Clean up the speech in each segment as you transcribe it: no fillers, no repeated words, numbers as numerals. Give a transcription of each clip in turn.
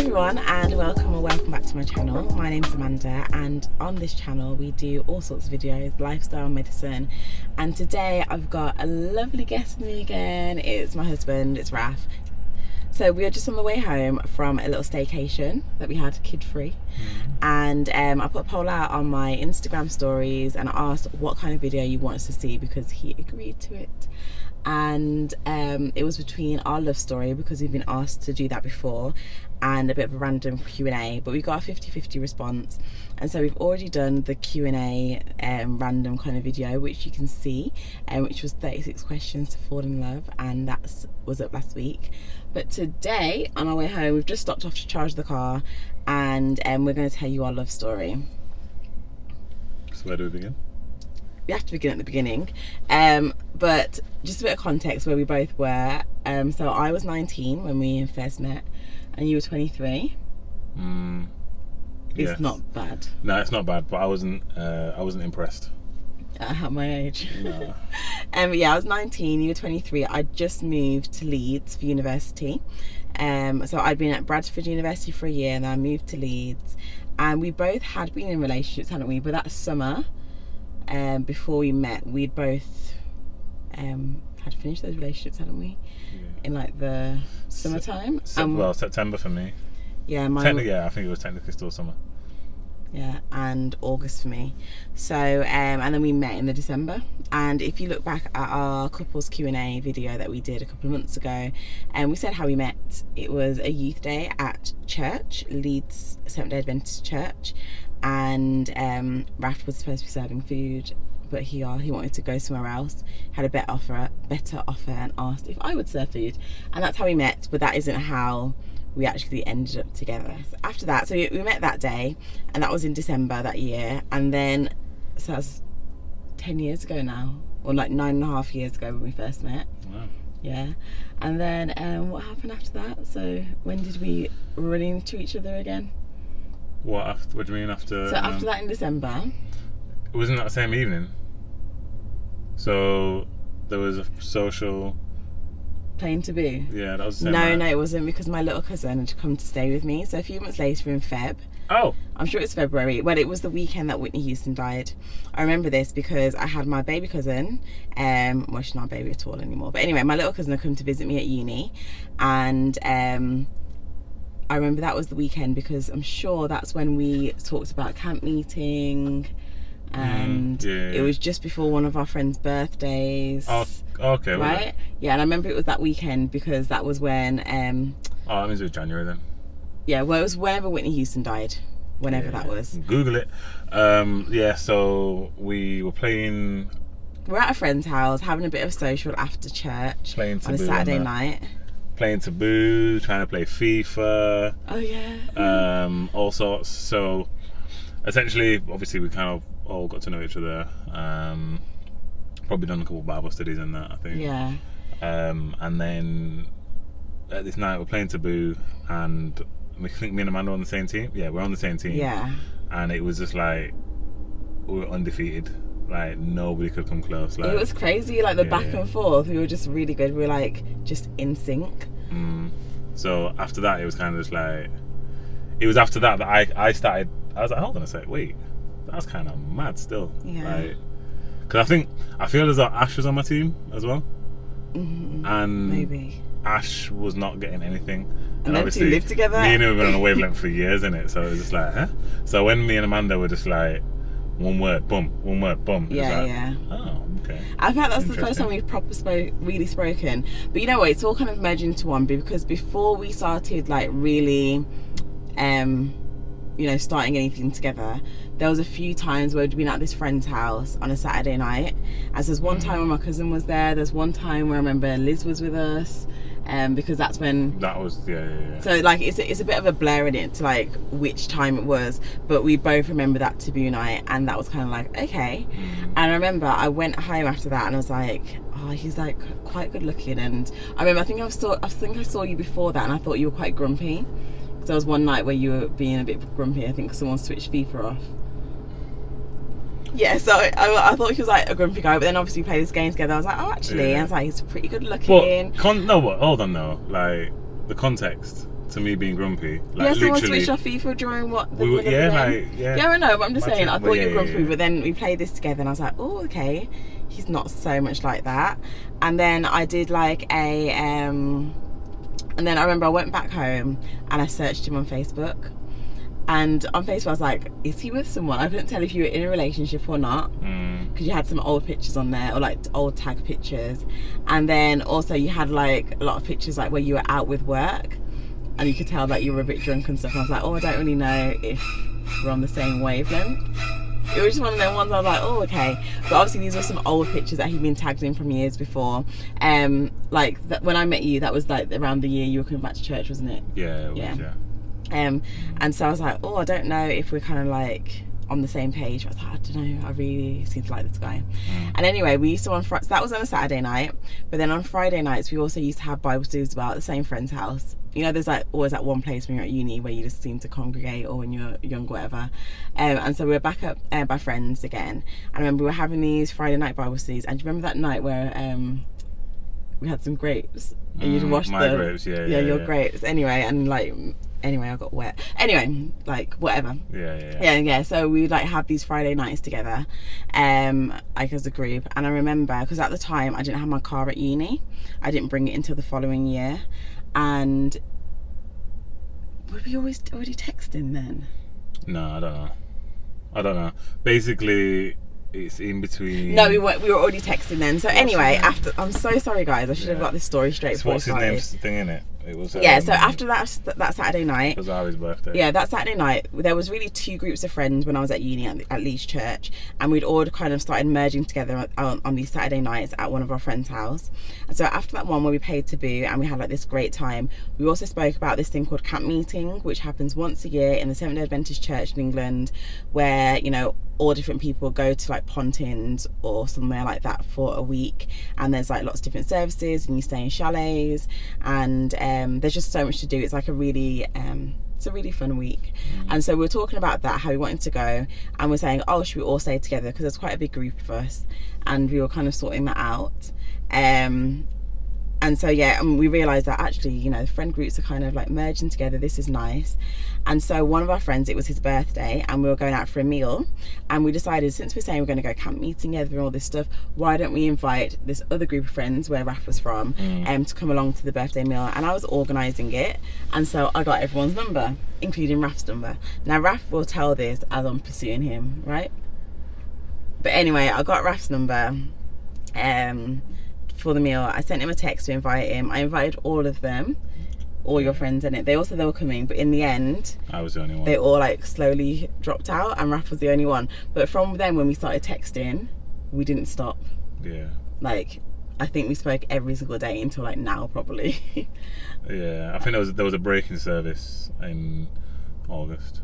everyone, and welcome back to my channel. My name's Amanda, and on this channel we do all sorts of videos, lifestyle, medicine, and today I've got a lovely guest with me again. It's my husband, it's Raf. So we are just on the way home from a little staycation that we had kid-free, and I put a poll out on my Instagram stories and I asked what kind of video you want us to see because he agreed to it. And it was between our love story, because we've been asked to do that before, and a bit of a random Q&A, but we got a 50-50 response, and so we've already done the Q&A random kind of video, which you can see, which was 36 questions to fall in love, and that was up last week. But today on our way home we've just stopped off to charge the car, and we're going to tell you our love story. So where do we begin? We have to begin at the beginning, but just a bit of context where we both were. So I was 19 when we first met, and you were 23. It's Yes. not bad No, it's not bad, but I wasn't impressed. at my age. No. Yeah, I was 19, you were 23. I just moved to Leeds for university. So I'd been at Bradford University for a year, and then I moved to Leeds, and we both had been in relationships, hadn't we? But that summer, before we met, we'd both had finished those relationships, hadn't we? Yeah. In like the summertime. Well, September for me. Yeah, Yeah, I think it was technically still summer. yeah, and August for me. So and then we met in the December. And if you look back at our couples Q&A video that we did a couple of months ago, and we said how we met. It was a youth day at church, Leeds Seventh-day Adventist Church, and Raf was supposed to be serving food, but he wanted to go somewhere else, had a better offer, and asked if I would serve food, and that's how we met. But that isn't how we actually ended up together. So after that, so we met that day, and that was in December that year, and then so that's 10 years ago now, or like 9.5 years ago when we first met. Wow. Yeah. And then what happened after that? So when did we run into each other again? What do you mean after? So after that in December. It wasn't that same evening. So there was a social. Playing Taboo. Yeah, that was the same No, night. it wasn't, because my little cousin had come to stay with me. So a few months later in Feb, Oh. I'm sure it's February. Well, it was the weekend that Whitney Houston died. I remember this because I had my baby cousin, well, she's not a baby at all anymore, but anyway, my little cousin had come to visit me at uni, and I remember that was the weekend because I'm sure that's when we talked about camp meeting, and yeah. it was just before one of our friends' birthdays. Oh, okay. was Right? it? Yeah, and I remember it was that weekend because that was when Oh, that means it was January then. yeah, well, it was whenever Whitney Houston died, whenever Yeah. that was. Google it. Yeah, so we were playing We're at a friend's house having a bit of social after church Playing on a Taboo Saturday and that. night. playing Taboo, trying to play FIFA. Oh yeah. All sorts. So essentially, obviously, we kind of all got to know each other. Probably done a couple of Bible studies and that, I think. Yeah. And then at this night we're playing Taboo, and we think me and Amanda are on the same team. Yeah, we're on the same team. Yeah. And it was just like we were undefeated. Like nobody could come close. Like It was crazy, like the Yeah. back and forth. We were just really good. We were like just in sync. So after that, it was kind of just like, it was after that I started. I was like, hold on a sec, wait, that's kind of mad still. Yeah. Like, because I feel as though Ash was on my team as well, and Maybe. Ash was not getting anything. And them two lived together. Me and him have been on a wavelength for years, innit? So it was just like, huh? So when me and Amanda were just like, one word, boom, one word, boom. it was Yeah, like, yeah. Oh, okay. I think that's the first Interesting. time we've really spoken. But you know what? It's all kind of merged into one, because before we started like really, starting anything together, there was a few times where we'd been at this friend's house on a Saturday night. As there's one time when my cousin was there. There's one time where I remember Liz was with us, because that's when. That was yeah. So like it's a bit of a blur in it to like which time it was, but we both remember that Taboo night, and that was kind of like okay. And I remember I went home after that and I was like, oh, he's like quite good looking. And I remember I think I saw you before that, and I thought you were quite grumpy. So there was one night where you were being a bit grumpy. I think someone switched FIFA off. Yeah, so I thought he was like a grumpy guy, but then obviously we played this game together. I was like, oh, actually, Yeah. I was like, he's pretty good looking. But hold on, no. Like the context. to me being grumpy. Like Yeah, someone literally. switched off FIFA during what? We were, yeah, game? like, yeah. Yeah, I know, but I'm just saying, I Imagine- thought yeah, you were grumpy, yeah. but then we played this together and I was like, oh, okay, he's not so much like that. And then I did like a, and then I remember I went back home and I searched him on Facebook. And on Facebook I was like, is he with someone? I couldn't tell if you were in a relationship or not, because you had some old pictures on there, or like old tag pictures. And then also you had like a lot of pictures like where you were out with work, and you could tell that you were a bit drunk and stuff. And I was like, oh, I don't really know if we're on the same wavelength. It was just one of them ones I was like, oh, okay. But obviously these were some old pictures that he'd been tagged in from years before. Like when I met you, that was like around the year you were coming back to church, wasn't it? Yeah, it was, Yeah. yeah. And so I was like, oh, I don't know if we're kind of like on the same page. I was like, I don't know, I really seem to like this guy. And anyway, we used to so that was on a Saturday night, but then on Friday nights we also used to have Bible studies about the same friend's house. You know, there's like always that one place when you're at uni where you just seem to congregate, or when you're young, whatever. And so we were back up by friends again. And I remember we were having these Friday night Bible studies. And do you remember that night where we had some grapes and you'd washed my grapes, yeah, your yeah. grapes anyway, and like anyway I got wet anyway, like whatever. Yeah, so we'd like have these Friday nights together like as a group. And I remember, because at the time I didn't have my car at uni, I didn't bring it until the following year. And were we always already texting then? No, I don't know. Basically, it's in between. No, we were already texting then. So anyway, his name? after, I'm so sorry guys, I should have got this story straight It's before what's we his started. name's thing in it? It was Yeah, so after that Saturday night, it was Ari's birthday. yeah, that Saturday night, there was really two groups of friends when I was at uni at Leeds Church, and we'd all kind of started merging together on these Saturday nights at one of our friends' house. And so after that one where we played Taboo and we had like this great time, we also spoke about this thing called camp meeting, which happens once a year in the Seventh-day Adventist Church in England, where, you know, all different people go to like Pontins or somewhere like that for a week, and there's like lots of different services, and you stay in chalets, and there's just so much to do. It's like a really it's a really fun week. And so we were talking about that, how we wanted to go, and we're saying, oh, should we all stay together, because there's quite a big group of us, and we were kind of sorting that out. And so yeah, and we realised that actually, you know, friend groups are kind of like merging together. This is nice. And so one of our friends, it was his birthday, and we were going out for a meal, and we decided, since we're saying we're going to go camp meeting together and all this stuff, why don't we invite this other group of friends where Raf was from to come along to the birthday meal. And I was organising it, and so I got everyone's number, including Raf's number. Now Raf will tell this as I'm pursuing him, right? But anyway, I got Raf's number for the meal. I sent him a text to invite him. I invited all of them, all your friends in it. They were coming, but in the end I was the only one. they all like slowly dropped out, and Raf was the only one. But from then, when we started texting, we didn't stop. Yeah. Like, I think we spoke every single day until like now, probably. Yeah, I think there was a break in service in August.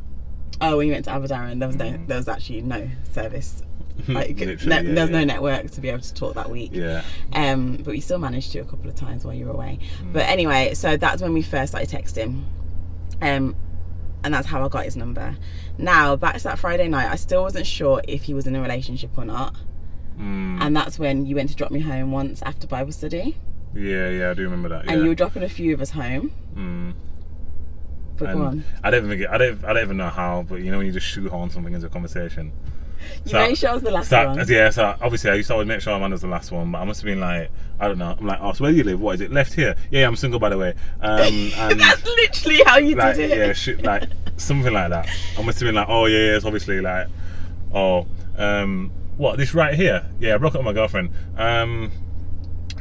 Oh, when you went to Aberdarren, there was actually no service. Like Literally, there was no network to be able to talk that week. Yeah. But we still managed to a couple of times while you were away. But anyway, so that's when we first started texting. And that's how I got his number. Now, back to that Friday night, I still wasn't sure if he was in a relationship or not. And that's when you went to drop me home once after Bible study. Yeah, I do remember that. Yeah. And you were dropping a few of us home. But go on. I don't even know how, but you know when you just shoehorn something into a conversation. You made sure I was the last one. Yeah, so obviously I used to always make sure Amanda's the last one, but I must have been like, I don't know. I'm like, oh, so where do you live? What is it? Left here? Yeah, I'm single, by the way. And That's literally how you like, did it. Yeah, like something like that. I must have been like, oh yeah, it's obviously like, oh, what, this right here? Yeah, I broke up with my girlfriend.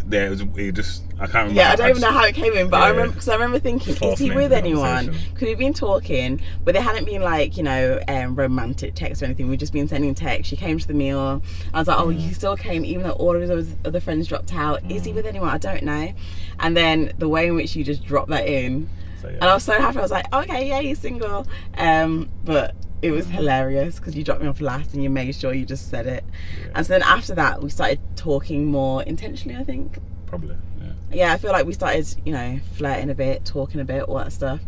Yeah, it just, I can't remember. Yeah, I don't even know how it came in, but Yeah, I remember, because I remember thinking, Forced is he me with into the anyone? conversation. Because we've been talking, but there hadn't been like, you know, romantic texts or anything. We've just been sending texts. She came to the meal. I was like, oh, you still came, even though all of those other friends dropped out. Is he with anyone? I don't know. And then the way in which you just dropped that in, So, yeah. and I was so happy. I was like, okay, yeah, he's single. But it was hilarious because you dropped me off last and you made sure you just said it. Yeah. And so then after that, we started talking more intentionally, I think. Probably, yeah. Yeah, I feel like we started, you know, flirting a bit, talking a bit, all that stuff.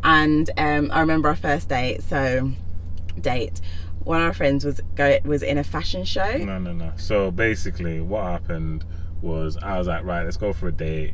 And I remember our first date. One of our friends was in a fashion show. No. So basically, what happened was I was like, right, let's go for a date.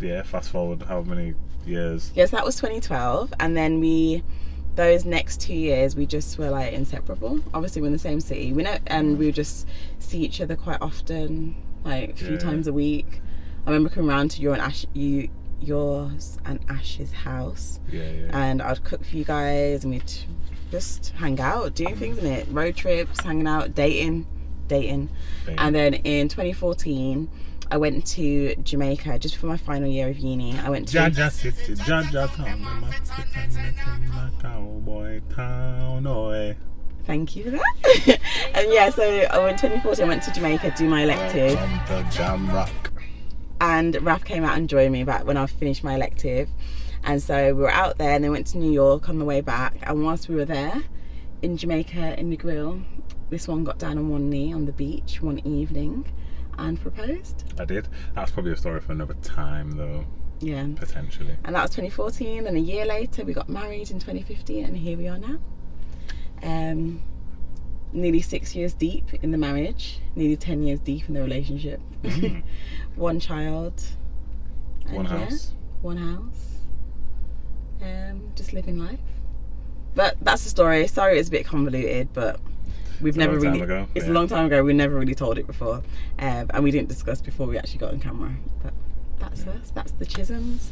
yeah, fast forward how many years? Yes, that was 2012, and then those next 2 years we just were like inseparable. Obviously we're in the same city, we know, and we would just see each other quite often, like a few times a week. I remember coming around to yours and Ash's house, and I'd cook for you guys, and we'd just hang out, do things in it, road trips, hanging out, dating. And then in 2014 I went to Jamaica just for my final year of uni. I went to cowboy town, oi. Thank you for that. And yeah, so in 2014 I went to Jamaica to do my elective. And Raph came out and joined me back when I finished my elective. And so we were out there, and then went to New York on the way back. And whilst we were there in Jamaica in the grill, this one got down on one knee on the beach one evening and proposed. I did. That's probably a story for another time though. Yeah. Potentially. And that was 2014, and a year later we got married in 2015, and here we are now. Nearly 6 years deep in the marriage, nearly 10 years deep in the relationship. One child. One house. One house. Just living life. But that's the story. Sorry it's a bit convoluted, but we've never really... It's a long time ago. We never really told it before. And we didn't discuss before we actually got on camera. But that's us. That's the Chisholms.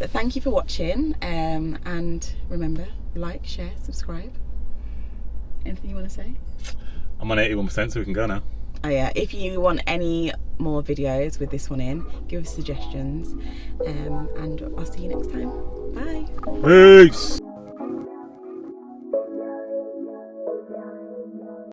But thank you for watching. And remember, like, share, subscribe. Anything you want to say? I'm on 81%, so we can go now. Oh yeah, if you want any more videos with this one in, give us suggestions. And I'll see you next time. Bye. Peace.